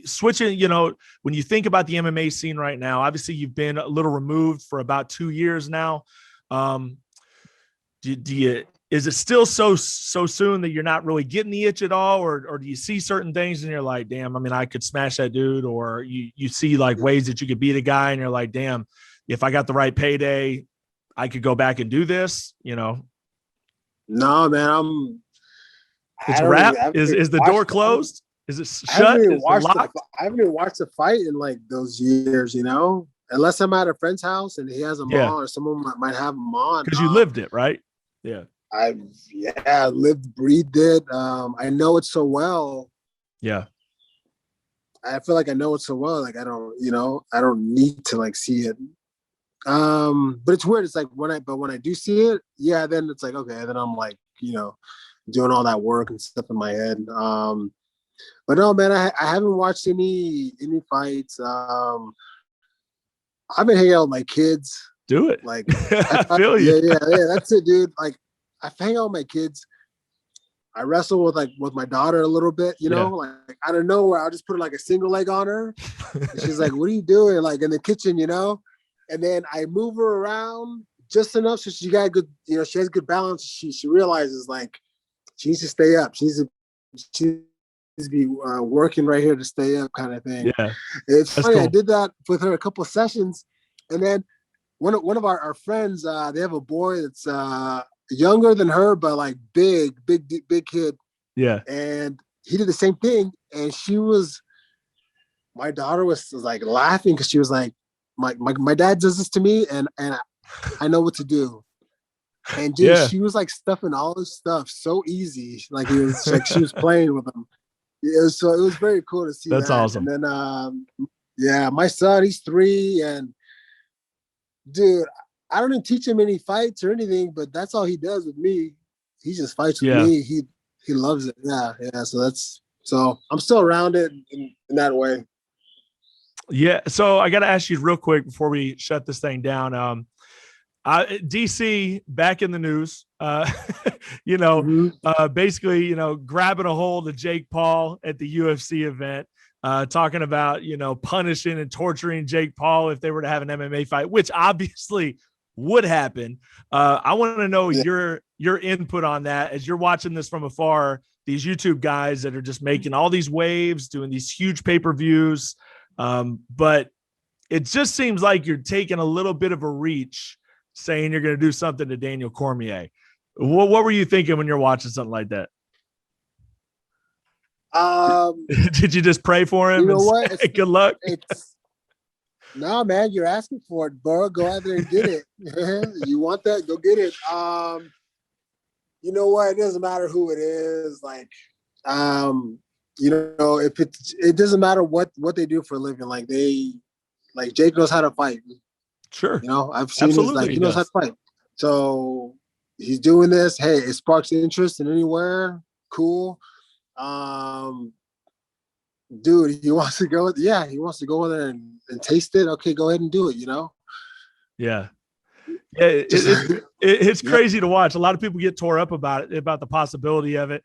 switching, when you think about the MMA scene right now, obviously you've been a little removed for about 2 years now. Is it still so soon that you're not really getting the itch at all, or do you see certain things and you're like, damn, I mean, I could smash that dude, or you see like ways that you could beat a guy and you're like, damn, if I got the right payday, I could go back and do this, No, man, it's wrapped. Is the door closed? Is it shut? Is it locked? I haven't even watched a fight in like those years, unless I'm at a friend's house and he has them on, or someone might have them on. Because you lived it, right? Yeah. I lived, breathed it. I know it so well. Yeah. I feel like I know it so well. Like I don't need to like see it. But it's weird. It's like when I do see it, then it's like, okay, then I'm like, doing all that work and stuff in my head. But no, man, I haven't watched any fights. I've been hanging out with my kids. Do it. Like I feel you. Yeah, that's it, dude. Like I hang out with my kids. I wrestle with my daughter a little bit, like out of nowhere, I'll just put like a single leg on her. And she's like, what are you doing? Like in the kitchen, and then I move her around just enough so she got good, she has good balance. She realizes like she needs to stay up. She needs to be working right here to stay up, kind of thing. Yeah, it's funny. Cool. I did that with her a couple of sessions, and then one of our friends, they have a boy that's younger than her, but like big kid. Yeah, and he did the same thing, and my daughter was like laughing because she was like, my dad does this to me, and I know what to do. And dude, she was like stuffing all this stuff so easy, like it was like she was playing with him. It was very cool to see. That's awesome. And then my son, he's 3, and dude, I don't even teach him any fights or anything, but that's all he does with me. He just fights with me. He loves it. Yeah. So I'm still around it in that way. Yeah. So I got to ask you real quick before we shut this thing down. DC back in the news, basically, grabbing a hold of Jake Paul at the UFC event, talking about, punishing and torturing Jake Paul if they were to have an MMA fight, which obviously would happen. I want to know your input on that as you're watching this from afar, these YouTube guys that are just making all these waves, doing these huge pay-per-views. But it just seems like you're taking a little bit of a reach saying you're going to do something to Daniel Cormier. What were you thinking when you're watching something like that? Did you just pray for him? You know what? Say, good luck. No, man, you're asking for it, bro. Go out there and get it. You want that? Go get it. You know what? It doesn't matter who it is. Like, if it doesn't matter what they do for a living. Like Jake knows how to fight. Sure. I've seen he knows how to fight. So he's doing this. Hey, it sparks interest in anywhere. Cool. Dude, he wants to go. Yeah, he wants to go in there and taste it. Okay, go ahead and do it. Yeah. It's crazy to watch. A lot of people get tore up about it, about the possibility of it.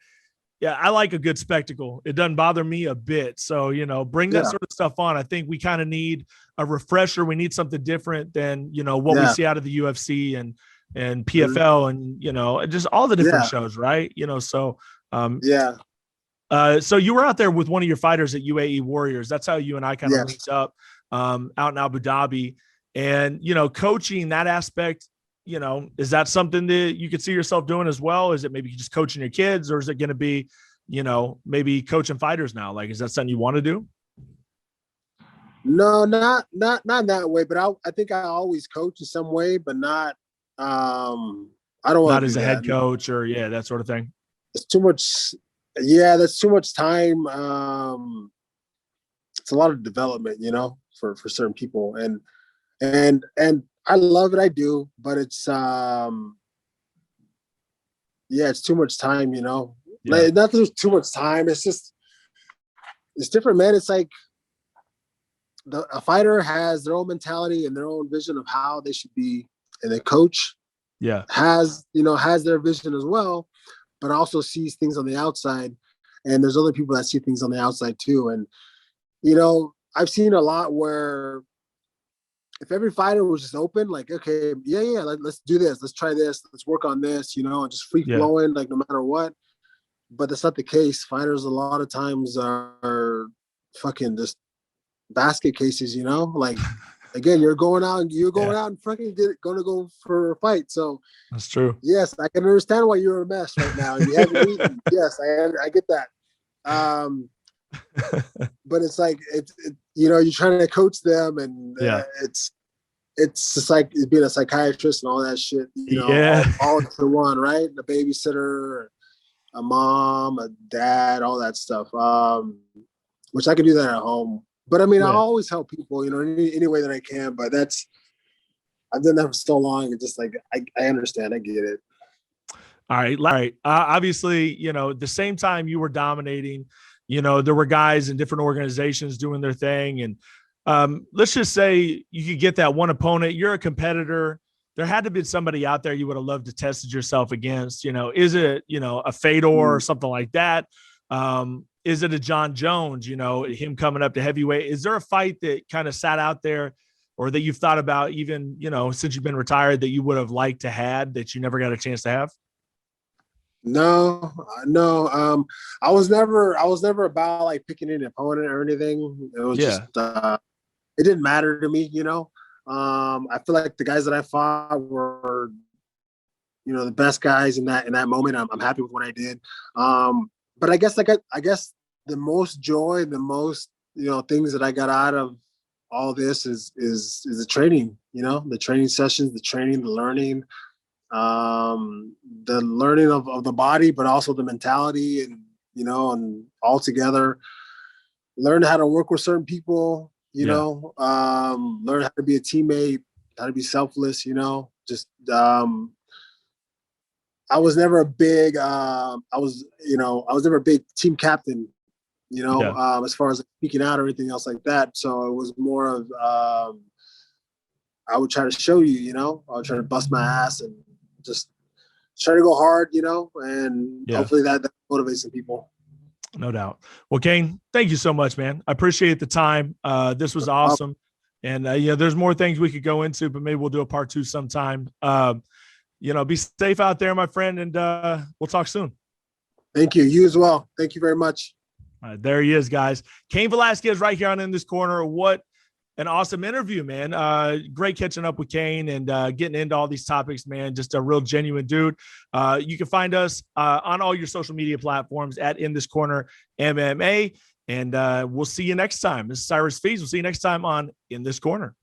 Yeah, I like a good spectacle. It doesn't bother me a bit. So, bring that sort of stuff on. I think we kind of need a refresher. We need something different than, what we see out of the UFC and PFL and, just all the different shows, right? So you were out there with one of your fighters at UAE Warriors. That's how you and I kind of linked up out in Abu Dhabi. And, coaching that aspect, is that something that you could see yourself doing as well? Is it maybe just coaching your kids, or is it going to be, maybe coaching fighters now? Like, is that something you want to do? No, not that way. But I think I always coach in some way, but not. I don't want not as a head coach or that sort of thing. It's too much. Yeah, that's too much time. It's a lot of development, for certain people, and I love it. I do, but it's it's too much time, Like, not that there's too much time. It's just it's different, man. It's like a fighter has their own mentality and their own vision of how they should be, and the coach has their vision as well, but also sees things on the outside. And there's other people that see things on the outside too. And you know, I've seen a lot where if every fighter was just open, like, okay, yeah, let's do this, let's try this, let's work on this, you know, and just free Yeah. flowing, like no matter what. But that's not the case. Fighters a lot of times are fucking just basket cases, you know. Like again, you're going out Yeah, and fucking gonna go for a fight. So that's true. yes, I can understand why you're a mess right now and you haven't eaten. Yes, I get that. Um, but it's like you know, you're trying to coach them, and Yeah. it's just like being a psychiatrist and all that shit. You know, Yeah. all into one, right? A babysitter, a mom, a dad, all that stuff. Which I can do that at home. But I mean, I Yeah. always help people, you know, any way that I can. But I've done that for so long. It's just like I understand, I get it. All right. All right. Obviously, you know, the same time you were dominating, you know, there were guys in different organizations doing their thing. And let's just say you could get that one opponent. You're a competitor. There had to be somebody out there you would have loved to test yourself against. You know, is it, you know, a Fedor or something like that? Is it a John Jones, you know, him coming up to heavyweight? Is there a fight that kind of sat out there or that you've thought about even, you know, since you've been retired that you would have liked to had that you never got a chance to have? No, no. I was never about like picking an opponent or anything. It was just Yeah. it didn't matter to me, you know. I feel like the guys that I fought were, you know, the best guys in that moment. I'm happy with what I did. But I guess the most joy, the most, you know, things that I got out of all this is the training, you know, the training sessions, the training, the learning, the learning of the body, but also the mentality, and you know, and all together learn how to work with certain people, you Yeah. know, learn how to be a teammate, how to be selfless, you know, just I was never a big I was never a big team captain, you know, Yeah. as far as speaking out or anything else like that. So it was more of I would try to show you, you know, I would try to bust my ass and just try to go hard, you know, and Yeah. hopefully that motivates some people. No doubt. Well, Cain, thank you so much, man. I appreciate the time. This was awesome. And, yeah, there's more things we could go into, but maybe we'll do a part two sometime. You know, be safe out there, my friend, and we'll talk soon. Thank you. You as well. Thank you very much. There he is, guys. Cain Velasquez right here on In This Corner. What an awesome interview, man. Great catching up with Cain and getting into all these topics, man. Just a real genuine dude. You can find us on all your social media platforms at In This Corner MMA. And we'll see you next time. This is Cyrus Fees. We'll see you next time on In This Corner.